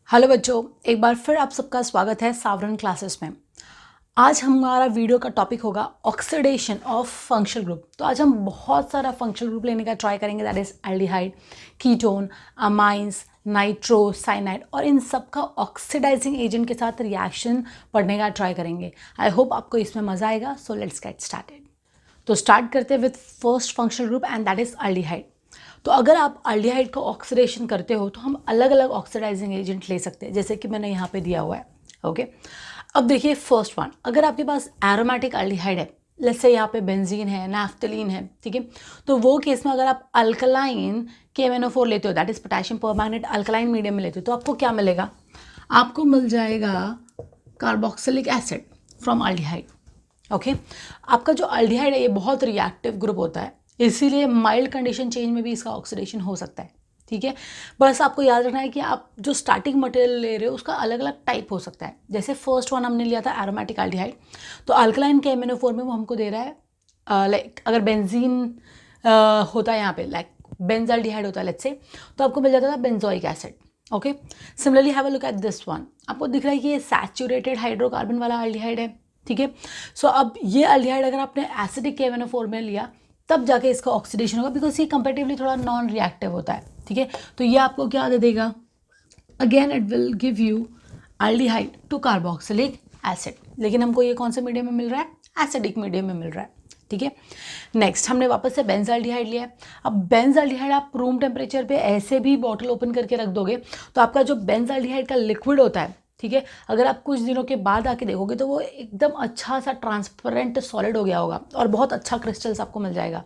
Hello बच्चों, एक बार फिर आप सबका स्वागत है सावरन क्लासेस में। आज हमारा वीडियो का टॉपिक होगा ऑक्सीडेशन ऑफ फंक्शनल ग्रुप। तो आज हम बहुत सारा फंक्शनल ग्रुप लेने का ट्राई करेंगे, that is aldehyde, ketone, amines, nitro, cyanide, और इन सब का ऑक्सीडाइजिंग एजेंट के साथ रिएक्शन पढ़ने का ट्राई करेंगे। आई होप आपको इसमें मजा आएगा। So let's get started. तो स्टार्ट करते हैं with first functional group and that is aldehyde. तो अगर आप एल्डिहाइड का ऑक्सीडेशन करते हो तो हम अलग अलग ऑक्सीडाइजिंग एजेंट ले सकते हैं, जैसे कि मैंने यहाँ पे दिया हुआ है। ओके, अब देखिए फर्स्ट वन, अगर आपके पास एरोमेटिक एल्डिहाइड है, लेट्स से यहाँ पे बेंजीन है, नैफ्थलीन है, ठीक है, तो वो केस में अगर आप अल्कलाइन KMnO4 लेते हो, that is potassium permanganate alkaline medium में लेते हो, तो आपको क्या मिलेगा? आपको मिल जाएगा carboxylic acid from aldehyde. Okay, आपका जो एल्डिहाइड है ये बहुत रिएक्टिव ग्रुप होता है, इसीलिए माइल्ड कंडीशन चेंज में भी इसका ऑक्सीडेशन हो सकता है। ठीक है, बस आपको याद रखना है कि आप जो स्टार्टिंग मटेरियल ले रहे हो उसका अलग अलग टाइप हो सकता है। जैसे फर्स्ट वन हमने लिया था एरोमेटिक एल्डिहाइड, तो अल्कलाइन KMnO4 में वो हमको दे रहा है लाइक अगर बेंजीन होता है यहाँ पे, लाइक बेंजाल्डिहाइड होता है लेट्स से, तो आपको मिल जाता था benzoic acid. Okay, similarly have a look at this one, आपको दिख रहा है कि ये सैचुरेटेड हाइड्रोकार्बन वाला एल्डिहाइड है। ठीक है, सो अब ये एल्डिहाइड अगर आपने एसिडिक KMnO4 में लिया तब जाके इसका ऑक्सीडेशन होगा, बिकॉज ये कंपेरेटिवली थोड़ा नॉन रिएक्टिव होता है। ठीक है, तो ये आपको क्या दे देगा? Again it will give you aldehyde to carboxylic acid, लेकिन हमको ये कौन से मीडियम में मिल रहा है? एसिडिक मीडियम में मिल रहा है। ठीक है, नेक्स्ट हमने वापस से बेंजाल्डिहाइड लिया है। अब बेंजाल्डिहाइड आप रूम टेम्परेचर पे ऐसे भी बॉटल ओपन करके रख दोगे तो आपका जो बेंजाल्डिहाइड का लिक्विड होता है, ठीक है, अगर आप कुछ दिनों के बाद आके देखोगे तो वो एकदम अच्छा सा ट्रांसपेरेंट सॉलिड हो गया होगा और बहुत अच्छा क्रिस्टल्स आपको मिल जाएगा।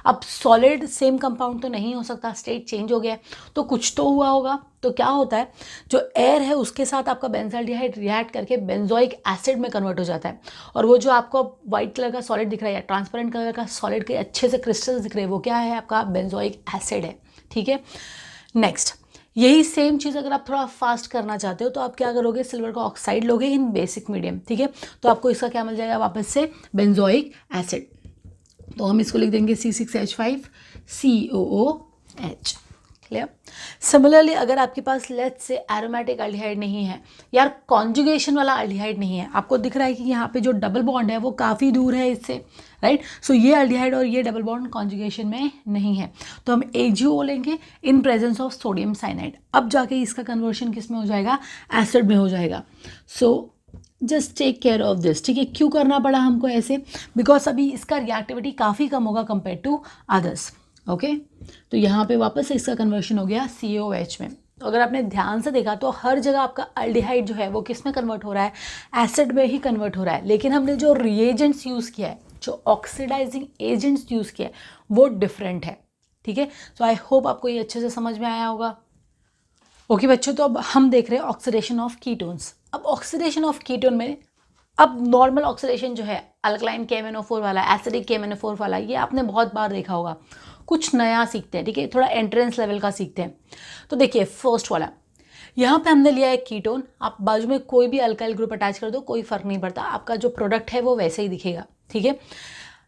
अब सॉलिड सेम कंपाउंड तो नहीं हो सकता, स्टेट चेंज हो गया है, तो कुछ तो हुआ होगा। तो क्या होता है, जो एयर है उसके साथ आपका बेंजाल्डिहाइड रिएक्ट करके बेंजोइक एसिड में कन्वर्ट हो जाता है, और वो जो आपको व्हाइट कलर का सॉलिड दिख रहा है या ट्रांसपेरेंट कलर का सॉलिड के अच्छे से क्रिस्टल्स दिख रहे हैं, वो क्या है? आपका बेंजोइक एसिड है। ठीक है, नेक्स्ट यही सेम चीज़ अगर आप थोड़ा फास्ट करना चाहते हो तो आप क्या करोगे? सिल्वर का ऑक्साइड लोगे इन बेसिक मीडियम। ठीक है, तो आपको इसका क्या मिल जाएगा? वापस से बेंजोइक एसिड। तो हम इसको लिख देंगे C6H5COOH। क्लियर? सिमिलरली अगर आपके पास लेट्स से एरोमेटिक एल्डिहाइड नहीं है, यार कॉन्जुगेशन वाला एल्डिहाइड नहीं है, आपको दिख रहा है कि यहाँ पे जो डबल बॉन्ड है वो काफ़ी दूर है इससे, राइट? सो ये एल्डिहाइड और ये डबल बॉन्ड कॉन्जुगेशन में नहीं है, तो हम AgO लेंगे in presence of sodium cyanide. अब जाके इसका कन्वर्शन किस में हो जाएगा? एसिड में हो जाएगा। So just take care of this. ठीक है, क्यों करना पड़ा हमको ऐसे? बिकॉज अभी इसका रिएक्टिविटी काफ़ी कम होगा कंपेयर टू अदर्स। ओके, तो यहाँ पे वापस से इसका कन्वर्शन हो गया COH में। तो अगर आपने ध्यान से देखा तो हर जगह आपका एल्डिहाइड जो है वो किस में कन्वर्ट हो रहा है? एसिड में ही कन्वर्ट हो रहा है, लेकिन हमने जो रिएजेंट्स यूज़ किया है, जो ऑक्सीडाइजिंग एजेंट्स यूज़ किया है, वो डिफरेंट है। ठीक है, सो आई होप आपको ये अच्छे से समझ में आया होगा। ओके बच्चों, तो अब हम देख रहे हैं ऑक्सीडेशन ऑफ कीटोन्स। अब ऑक्सीडेशन ऑफ कीटोन में अब नॉर्मल ऑक्सीडेशन जो है अल्कलाइन KMnO4 वाला, एसिडिक KMnO4 वाला, ये आपने बहुत बार देखा होगा। कुछ नया सीखते हैं, ठीक है, थोड़ा एंट्रेंस लेवल का सीखते हैं। तो देखिए फर्स्ट वाला, यहाँ पे हमने लिया है कीटोन। आप बाजू में कोई भी अल्काइल ग्रुप अटैच कर दो, कोई फर्क नहीं पड़ता, आपका जो प्रोडक्ट है वो वैसे ही दिखेगा। ठीक है,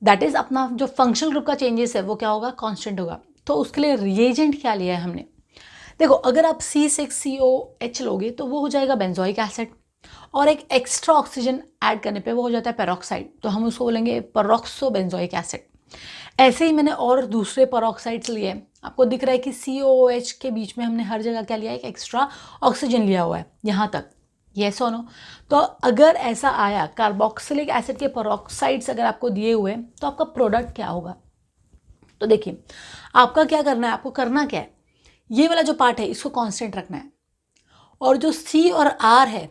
दैट इज अपना जो फंक्शनल ग्रुप का चेंजेस है वो क्या होगा? कॉन्स्टेंट होगा। तो उसके लिए रिएजेंट क्या लिया है हमने? देखो, अगर आप C6COH लोगे तो वो हो जाएगा बेंजोइक एसिड, और एक एक्स्ट्रा ऑक्सीजन ऐड करने पे वो हो जाता है पेरोक्साइड, तो हम उसको बोलेंगे पेरोक्सो बेंजोइक एसिड। ऐसे ही मैंने और दूसरे पेरोक्साइड्स लिए, आपको दिख रहा है कि COOH के बीच में हमने हर जगह क्या लिया है? एक एक्स्ट्रा ऑक्सीजन लिया हुआ है यहाँ तक। येस और नो? तो अगर ऐसा आया कार्बोक्सिलिक एसिड के पेरोक्साइड्स अगर आपको दिए हुए तो आपका प्रोडक्ट क्या होगा? तो देखिए, आपका क्या करना है, आपको करना क्या है, ये वाला जो पार्ट है इसको कांस्टेंट रखना है, और जो C और R है,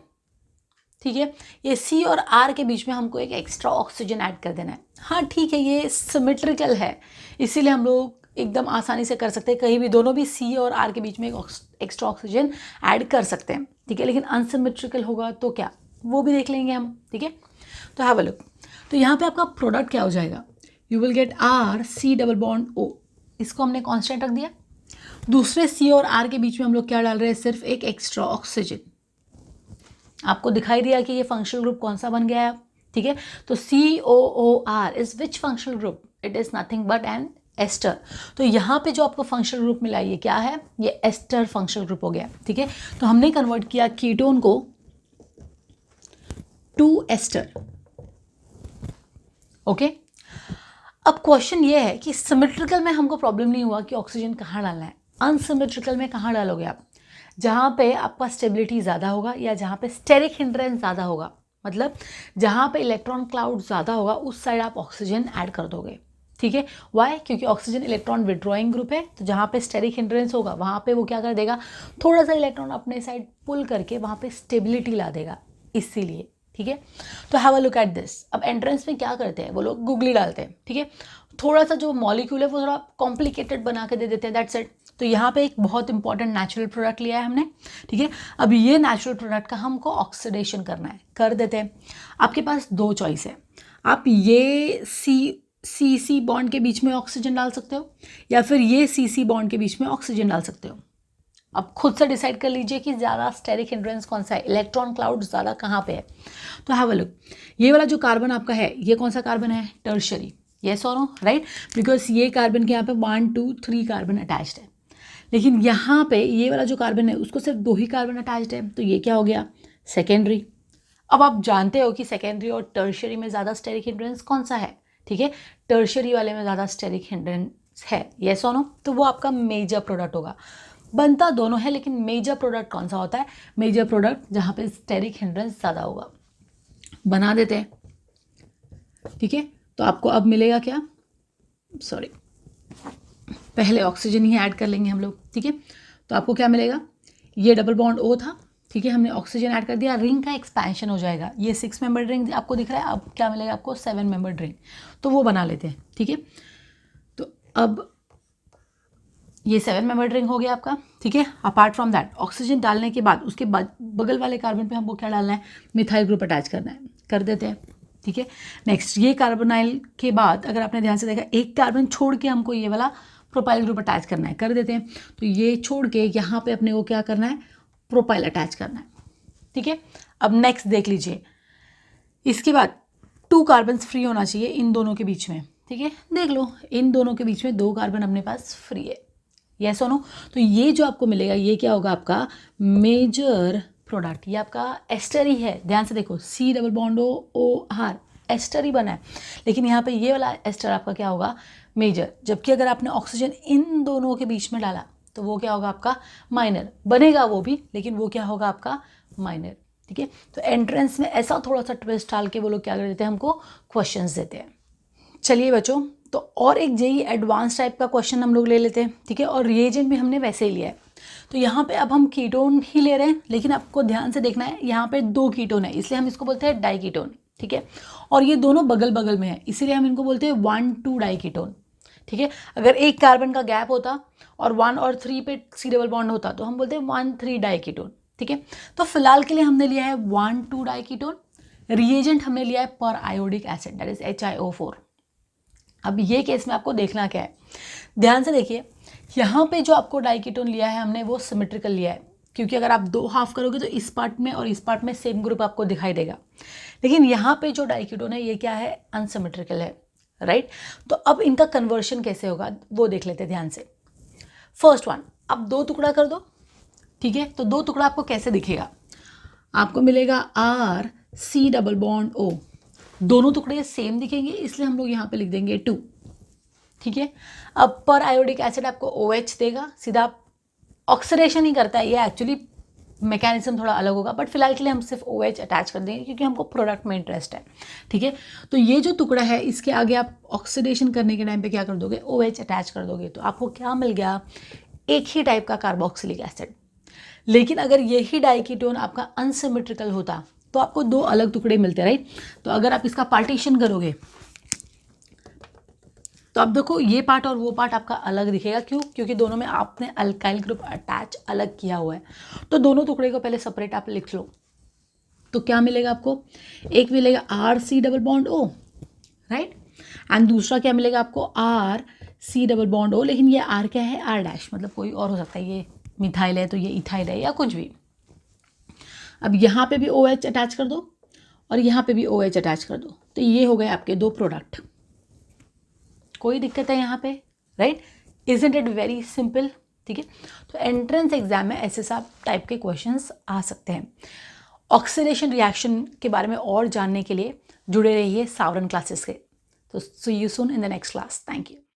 ठीक है, ये C और R के बीच में हमको एक एक्स्ट्रा ऑक्सीजन ऐड कर देना है। हाँ ठीक है, ये सिमेट्रिकल है, इसीलिए हम लोग एकदम आसानी से कर सकते हैं, कहीं भी दोनों भी C और R के बीच में एक एक्स्ट्रा ऑक्सीजन ऐड कर सकते हैं। ठीक है, लेकिन अनसिमेट्रिकल होगा तो क्या, वो भी देख लेंगे हम। ठीक है, तो हैव अ लुक। तो यहाँ पे आपका प्रोडक्ट क्या हो जाएगा? You will get RC double bond O, इसको हमने कॉन्स्टेंट रख दिया। दूसरे C और R के बीच में हम लोग क्या डाल रहे हैं? सिर्फ एक एक्स्ट्रा ऑक्सीजन। आपको दिखाई दिया कि ये फंक्शनल ग्रुप कौन सा बन गया है? ठीक है, तो COOR is which functional group? It is nothing but an ester. तो यहाँ पे जो आपको फंक्शनल ग्रुप मिला ये क्या है, ये एस्टर फंक्शनल ग्रुप हो गया, ठीक है। तो हमने कन्वर्ट किया कीटोन को टू एस्टर, ओके। अब क्वेश्चन ये है कि सिमेट्रिकल में हमको प्रॉब्लम नहीं हुआ कि ऑक्सीजन कहाँ डालना है, अनसिमेट्रिकल में कहाँ डालोगे आप, जहाँ पे आपका स्टेबिलिटी ज़्यादा होगा या जहाँ पे स्टेरिक हिंड्रेंस ज़्यादा होगा, मतलब जहाँ पे इलेक्ट्रॉन क्लाउड ज़्यादा होगा उस साइड आप ऑक्सीजन ऐड कर दोगे, ठीक है। वाई, क्योंकि ऑक्सीजन इलेक्ट्रॉन विड्रॉइंग ग्रुप है, तो जहाँ पे स्टेरिक हिंड्रेंस होगा वहाँ पे वो क्या कर देगा, थोड़ा सा इलेक्ट्रॉन अपने साइड पुल करके वहाँ पे स्टेबिलिटी ला देगा, इसीलिए, ठीक है। तो have a look at this. अब एंट्रेंस में क्या करते हैं वो लोग, गुगली डालते हैं, ठीक है। थोड़ा सा जो मॉलिक्यूल है वो थोड़ा कॉम्प्लिकेटेड बना के दे देते हैं, दैट्स इट। तो यहाँ पे एक बहुत इंपॉर्टेंट नेचुरल प्रोडक्ट लिया है हमने, ठीक है। अब ये नेचुरल प्रोडक्ट का हमको ऑक्सीडेशन करना है, कर देते हैं। आपके पास दो चॉइस है, आप ये सी बॉन्ड के बीच में ऑक्सीजन डाल सकते हो या फिर ये सी बॉन्ड के बीच में ऑक्सीजन डाल सकते हो। अब खुद से डिसाइड कर लीजिए कि ज़्यादा स्टेरिक हिंड्रेंस कौन सा है, इलेक्ट्रॉन क्लाउड ज़्यादा कहाँ पे है। तो हैव अ लुक, ये वाला जो कार्बन आपका है ये कौन सा कार्बन है, टर्शरी, येस और नो, राइट, बिकॉज ये कार्बन के यहाँ पे 1 2 3 कार्बन अटैच्ड है। लेकिन यहाँ पे ये वाला जो कार्बन है उसको सिर्फ 2 ही कार्बन अटैच्ड है, तो ये क्या हो गया, सेकेंडरी। अब आप जानते हो कि सेकेंडरी और टर्शरी में ज़्यादा स्टेरिक हिंड्रेंस कौन सा है, ठीक है, टर्शरी वाले में ज़्यादा स्टेरिक हिंड्रेंस है, येस और नो, तो वो आपका मेजर प्रोडक्ट होगा। बनता दोनों है लेकिन मेजर प्रोडक्ट कौन सा होता है, मेजर प्रोडक्ट जहाँ पे स्टेरिक हिंड्रेंस ज़्यादा होगा। बना देते हैं, ठीक है। तो आपको अब मिलेगा क्या, सॉरी, पहले ऑक्सीजन ही ऐड कर लेंगे हम लोग, ठीक है। तो आपको क्या मिलेगा, ये डबल बॉन्ड O था, ठीक है, हमने ऑक्सीजन ऐड कर दिया, रिंग का एक्सपेंशन हो जाएगा, ये 6 मेंबर रिंग आपको दिख रहा है, अब क्या मिलेगा आपको, 7 मेंबर रिंग, तो वो बना लेते हैं, ठीक है। तो अब ये 7 मेंबर रिंग हो गया आपका, ठीक है। अपार्ट फ्रॉम दैट ऑक्सीजन डालने के बाद उसके बाद बगल वाले कार्बन पे हमको क्या डालना है, मिथाइल ग्रुप अटैच करना है, कर देते हैं, ठीक है। नेक्स्ट ये कार्बोनाइल के बाद अगर आपने ध्यान से देखा एक कार्बन छोड़ के हमको ये वाला प्रोपाइल ग्रुप अटैच करना है, कर देते हैं। तो ये छोड़ के यहाँ पे अपने को क्या करना है, प्रोपाइल अटैच करना है, ठीक है। अब नेक्स्ट देख लीजिए, इसके बाद 2 कार्बन फ्री होना चाहिए इन दोनों के बीच में, ठीक है। देख लो इन दोनों के बीच में 2 कार्बन अपने पास फ्री है, यस और नो। तो ये जो आपको मिलेगा ये क्या होगा, आपका मेजर प्रोडक्ट, ये आपका एस्टर ही है, ध्यान से देखो, C double bond OR ester ही बना है, लेकिन यहाँ पे ये वाला एस्टर आपका क्या होगा, मेजर। जबकि अगर आपने ऑक्सीजन इन दोनों के बीच में डाला तो वो क्या होगा आपका माइनर, बनेगा वो भी लेकिन वो क्या होगा आपका माइनर, ठीक है। तो एंट्रेंस में ऐसा थोड़ा सा ट्विस्ट डाल के वो लोग क्या कर देते हैं, हमको क्वेश्चंस देते हैं। चलिए बच्चों, तो और एक जेई एडवांस टाइप का क्वेश्चन हम लोग ले लेते हैं, ठीक है, और रिएजेंट भी हमने वैसे ही लिया है। तो यहाँ पे अब हम कीटोन ही ले रहे हैं, लेकिन आपको ध्यान से देखना है, यहाँ पे 2 कीटोन है इसलिए हम इसको बोलते हैं डाइकीटोन, ठीक है। और ये दोनों बगल बगल में है इसीलिए हम इनको बोलते हैं 1 2 डाइकीटोन, ठीक है। अगर एक कार्बन का गैप होता और 1 और 3 पे C डबल बॉन्ड होता तो हम बोलते हैं 1 3 डाइकीटोन, ठीक है। तो फिलहाल के लिए हमने लिया है 1 2 डाइकीटोन, रिएजेंट हमने लिया है पर iodic acid that is HiO4। अब ये केस में आपको देखना क्या है, ध्यान से देखिए, यहाँ पे जो आपको डाइकीटोन लिया है हमने वो सिमेट्रिकल लिया है, क्योंकि अगर आप 2 हाफ करोगे तो इस पार्ट में और इस पार्ट में सेम ग्रुप आपको दिखाई देगा। लेकिन यहाँ पे जो डाइकीटोन है ये क्या है, अनसिमेट्रिकल है, राइट। तो अब इनका कन्वर्शन कैसे होगा वो देख लेते हैं ध्यान से। फर्स्ट वन, अब 2 टुकड़ा कर दो, ठीक है। तो 2 टुकड़ा आपको कैसे दिखेगा, आपको मिलेगा RC डबल बॉन्ड O, दोनों टुकड़े सेम दिखेंगे इसलिए हम लोग यहाँ पे लिख देंगे 2, ठीक है। अब पर आयोडिक एसिड आपको OH देगा, सीधा ऑक्सीडेशन ही करता है, ये एक्चुअली मैकेनिज्म थोड़ा अलग होगा, बट फिलहाल के लिए हम सिर्फ OH अटैच कर देंगे क्योंकि हमको प्रोडक्ट में इंटरेस्ट है, ठीक है। तो ये जो टुकड़ा है इसके आगे आप ऑक्सीडेशन करने के टाइम पे क्या कर दोगे, OH अटैच कर दोगे, तो आपको क्या मिल गया, एक ही टाइप का कार्बोक्सिलिक एसिड। लेकिन अगर यही डाइकीटोन आपका अनसिमेट्रिकल होता तो आपको 2 अलग टुकड़े मिलते, राइट। तो अगर आप इसका पार्टीशन करोगे तो अब देखो ये पार्ट और वो पार्ट आपका अलग दिखेगा, क्यों, क्योंकि दोनों में आपने अल्काइल ग्रुप अटैच अलग किया हुआ है। तो दोनों टुकड़े को पहले सेपरेट आप लिख लो, तो क्या मिलेगा आपको, एक मिलेगा RC double bond O, right, and दूसरा क्या मिलेगा आपको, RC डबल बॉन्ड O, लेकिन ये R क्या है, R डैश, मतलब कोई और हो सकता है, ये मिथाइल है तो ये इथाइल है या कुछ भी। अब यहाँ पे भी OH अटैच कर दो और यहाँ पे भी OH अटैच कर दो, तो ये हो गए आपके 2 प्रोडक्ट। कोई दिक्कत है यहाँ पे, right? Isn't it very simple? ठीक है, तो एंट्रेंस एग्जाम में ऐसे सब टाइप के क्वेश्चंस आ सकते हैं। ऑक्सीडेशन रिएक्शन के बारे में और जानने के लिए जुड़े रहिए सावरन क्लासेस के। तो see you soon in the next class. Thank you.